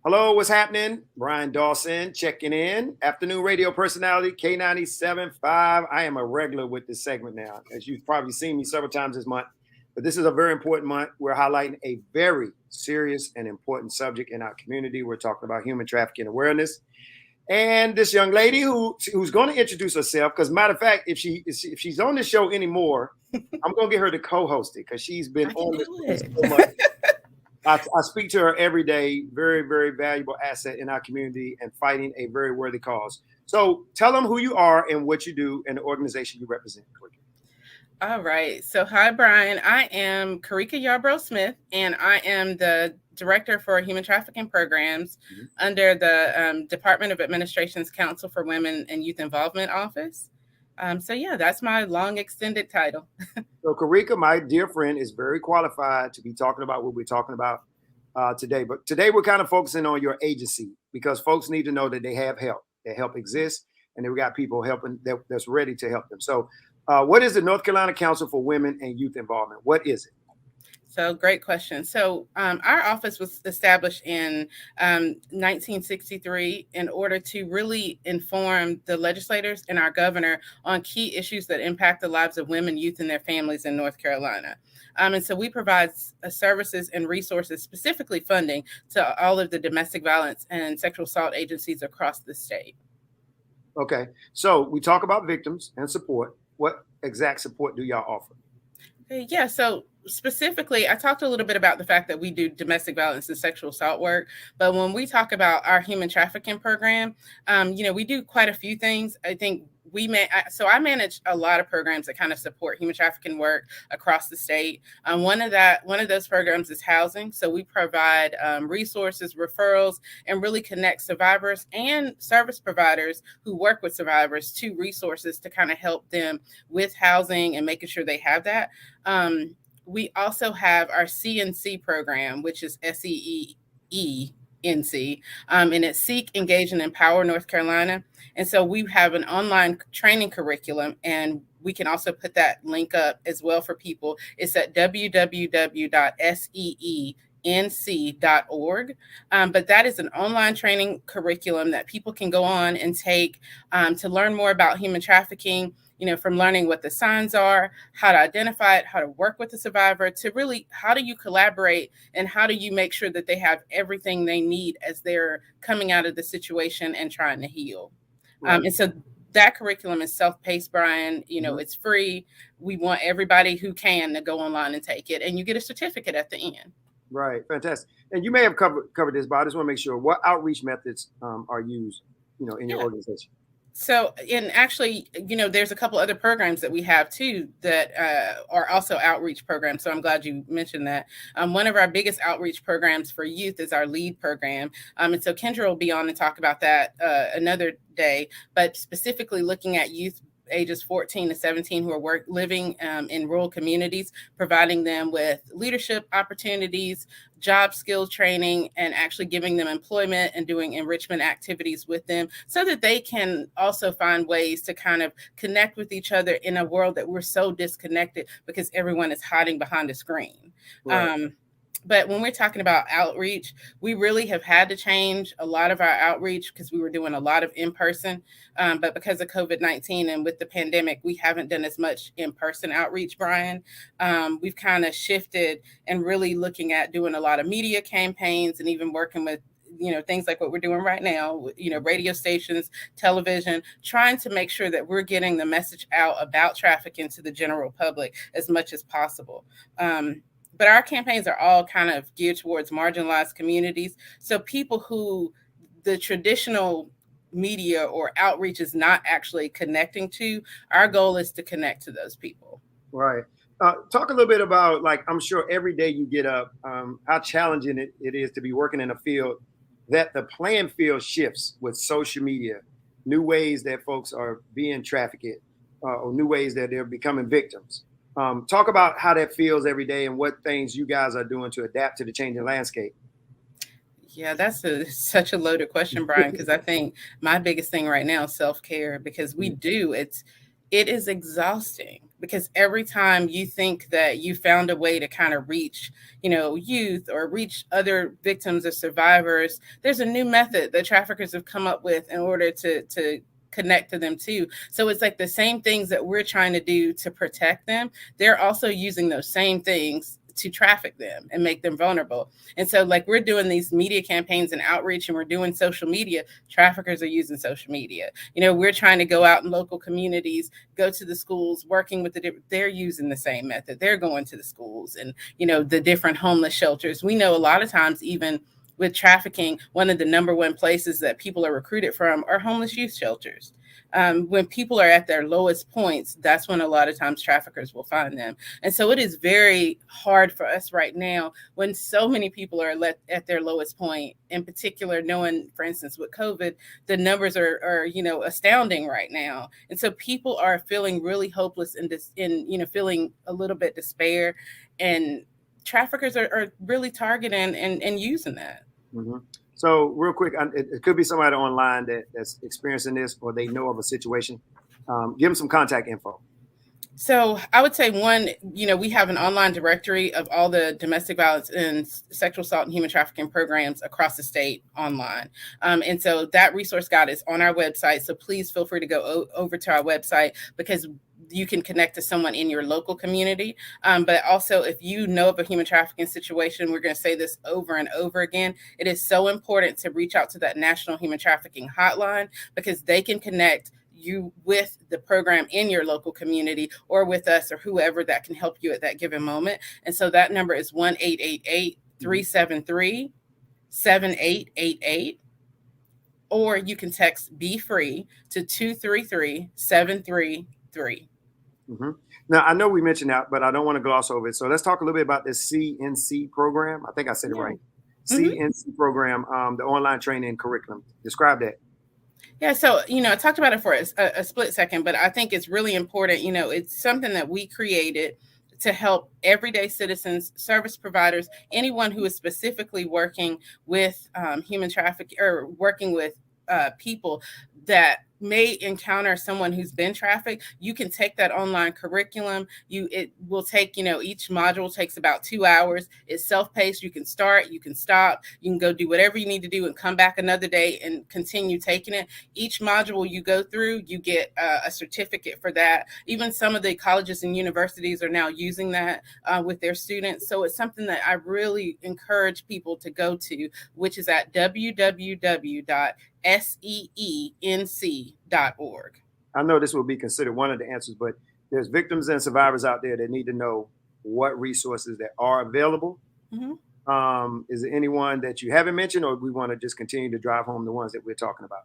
Hello, what's happening? Brian Dawson checking in. Afternoon radio personality, K97.5. I am a regular with this segment now, as you've probably seen me several times this month. But this is a very important month. We're highlighting a very serious and important subject in our community. We're talking about human trafficking awareness. And this young lady who's going to introduce herself, because matter of fact, if she's on this show anymore, I'm going to get her to co-host it because she's been on this so much. I speak to her every day. Very, very valuable asset in our community and fighting a very worthy cause. So tell them who you are and what you do and the organization you represent. All right. So, hi, Brian. I am Kiricka Yarbough Smith, and I am the Director for Human Trafficking Programs under the Department of Administration's Council for Women and Youth Involvement Office. That's my long extended title. So, Kiricka, my dear friend, is very qualified to be talking about what we're talking about today. But today we're kind of focusing on your agency because folks need to know that they have help. That help exists, and we got people helping that's ready to help them. So, what is the North Carolina Council for Women and Youth Involvement? What is it? So great question. So our office was established in 1963 in order to really inform the legislators and our governor on key issues that impact the lives of women, youth, and their families in North Carolina. And so we provide services and resources, specifically funding, to all of the domestic violence and sexual assault agencies across the state. Okay. So we talk about victims and support. What exact support do y'all offer? Yeah, so specifically, I talked a little bit about the fact that we do domestic violence and sexual assault work. But when we talk about our human trafficking program, we do quite a few things. I think I manage a lot of programs that kind of support human trafficking work across the state. One of those programs is housing. So we provide resources, referrals, and really connect survivors and service providers who work with survivors to resources to kind of help them with housing and making sure they have that. We also have our CNC program, which is SEENC, and it's Seek, Engage, and Empower North Carolina. And so we have an online training curriculum, and we can also put that link up as well for people. It's at www.SEENC.org. But that is an online training curriculum that people can go on and take to learn more about human trafficking, from learning what the signs are, how to identify it, how to work with the survivor, to really how do you collaborate and how do you make sure that they have everything they need as they're coming out of the situation and trying to heal. Right. And so that curriculum is self-paced, Brian. It's free. We want everybody who can to go online and take it, and you get a certificate at the end. Right. Fantastic. And you may have covered this, but I just want to make sure, what outreach methods are used, in your organization? So, and actually, there's a couple other programs that we have too that are also outreach programs. So I'm glad you mentioned that. One of our biggest outreach programs for youth is our LEAD program. And so Kendra will be on and talk about that another day, but specifically looking at youth ages 14 to 17 who are living in rural communities, providing them with leadership opportunities, job skill training, and actually giving them employment and doing enrichment activities with them so that they can also find ways to kind of connect with each other in a world that we're so disconnected because everyone is hiding behind a screen. Right. But when we're talking about outreach, we really have had to change a lot of our outreach because we were doing a lot of in-person. But because of COVID-19 and with the pandemic, we haven't done as much in-person outreach, Brian. We've kind of shifted and really looking at doing a lot of media campaigns and even working with things like what we're doing right now, radio stations, television, trying to make sure that we're getting the message out about trafficking to the general public as much as possible. But our campaigns are all kind of geared towards marginalized communities. So people who the traditional media or outreach is not actually connecting to, our goal is to connect to those people. Right. Talk a little bit about, I'm sure every day you get up, how challenging it is to be working in a field that the playing field shifts with social media, new ways that folks are being trafficked, or new ways that they're becoming victims. Talk about how that feels every day and what things you guys are doing to adapt to the changing landscape. Yeah, that's such a loaded question, Brian, because I think my biggest thing right now is self-care, because it is exhausting because every time you think that you found a way to kind of reach, youth or reach other victims or survivors, there's a new method that traffickers have come up with in order to connect to them too. So it's like the same things that we're trying to do to protect them, they're also using those same things to traffic them and make them vulnerable. And so like we're doing these media campaigns and outreach and we're doing social media, traffickers are using social media. We're trying to go out in local communities, go to the schools, working with they're using the same method. They're going to the schools and, the different homeless shelters. We know a lot of times even with trafficking, one of the number one places that people are recruited from are homeless youth shelters. When people are at their lowest points, that's when a lot of times traffickers will find them. And so it is very hard for us right now when so many people are at their lowest point, in particular, knowing, for instance, with COVID, the numbers are astounding right now. And so people are feeling really hopeless and feeling a little bit despair, and traffickers are really targeting and using that. Mm-hmm. So real quick, it could be somebody online that's experiencing this or they know of a situation. Give them some contact info. So I would say one, we have an online directory of all the domestic violence and sexual assault and human trafficking programs across the state online. And so that resource guide is on our website. So please feel free to go over to our website because you can connect to someone in your local community. But also, if you know of a human trafficking situation, we're going to say this over and over again, it is so important to reach out to that National Human Trafficking Hotline because they can connect you with the program in your local community or with us or whoever that can help you at that given moment. And so that number is 1-888-373-7888. Or you can text Be Free to 233-733. Mm-hmm. Now, I know we mentioned that, but I don't want to gloss over it. So let's talk a little bit about this CNC program. I think I said it right. Mm-hmm. CNC program, the online training curriculum. Describe that. Yeah, so, I talked about it for a split second, but I think it's really important. It's something that we created to help everyday citizens, service providers, anyone who is specifically working with human trafficking or working with people that may encounter someone who's been trafficked. You can take that online curriculum. It will take, each module takes about 2 hours. It's self-paced. You can start, you can stop, you can go do whatever you need to do and come back another day and continue taking it. Each module you go through, you get a certificate for that. Even some of the colleges and universities are now using that with their students. So it's something that I really encourage people to go to, which is at www.seenc.org. I know this will be considered one of the answers, but there's victims and survivors out there that need to know what resources that are available. Mm-hmm. Is there anyone that you haven't mentioned, or we want to just continue to drive home the ones that we're talking about?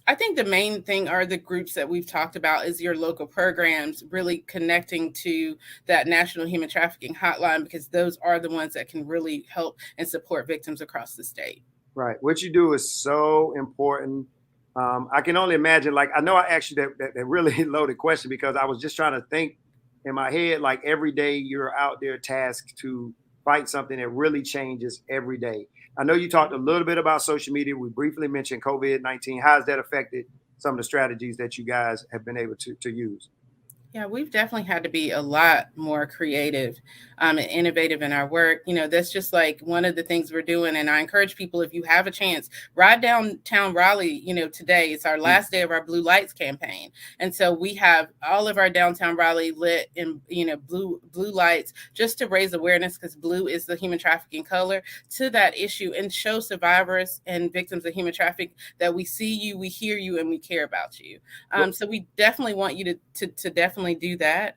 I think the main thing are the groups that we've talked about is your local programs, really connecting to that National Human Trafficking Hotline, because those are the ones that can really help and support victims across the state. Right. What you do is so important. I can only imagine, I know I asked you that really loaded question because I was just trying to think in my head, every day you're out there tasked to fight something that really changes every day. I know you talked a little bit about social media. We briefly mentioned COVID-19. How has that affected some of the strategies that you guys have been able to use? Yeah, we've definitely had to be a lot more creative and innovative in our work. That's just one of the things we're doing. And I encourage people, if you have a chance, ride downtown Raleigh, today. It's our last day of our Blue Lights campaign. And so we have all of our downtown Raleigh lit in, blue lights just to raise awareness, because blue is the human trafficking color, to that issue and show survivors and victims of human trafficking that we see you, we hear you, and we care about you. So we definitely want you to definitely do that.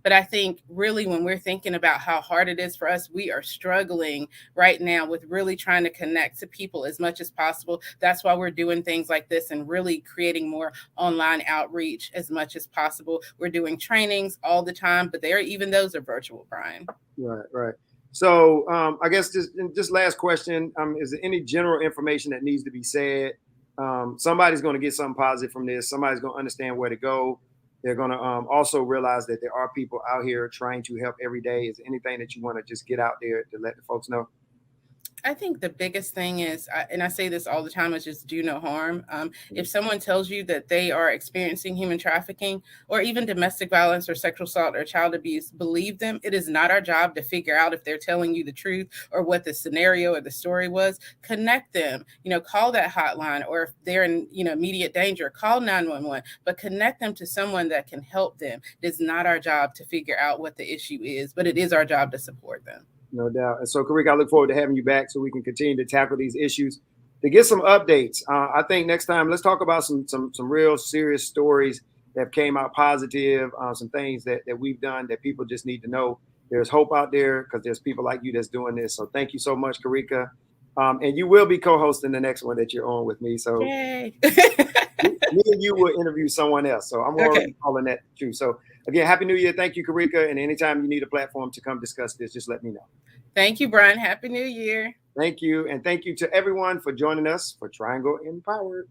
But I think really when we're thinking about how hard it is for us, we are struggling right now with really trying to connect to people as much as possible. That's why we're doing things like this and really creating more online outreach as much as possible. We're doing trainings all the time, but even those are virtual, Brian. Right. So I guess just last question, is there any general information that needs to be said? Somebody's going to get something positive from this. Somebody's going to understand where to go. They're going to also realize that there are people out here trying to help every day. Is there anything that you want to just get out there to let the folks know? I think the biggest thing is, and I say this all the time, is just do no harm. If someone tells you that they are experiencing human trafficking or even domestic violence or sexual assault or child abuse, believe them. It is not our job to figure out if they're telling you the truth or what the scenario or the story was. Connect them, call that hotline, or if they're in, immediate danger, call 911, but connect them to someone that can help them. It is not our job to figure out what the issue is, but it is our job to support them. No doubt. And so, Kiricka, I look forward to having you back so we can continue to tackle these issues. To get some updates, I think next time let's talk about some real serious stories that came out positive, some things that we've done that people just need to know. There's hope out there because there's people like you that's doing this. So thank you so much, Kiricka. And you will be co-hosting the next one that you're on with me. So Yay. me and you will interview someone else. So I'm already calling that true. So again, Happy New Year. Thank you, Kiricka. And anytime you need a platform to come discuss this, just let me know. Thank you, Brian. Happy New Year. Thank you. And thank you to everyone for joining us for Triangle Empowered.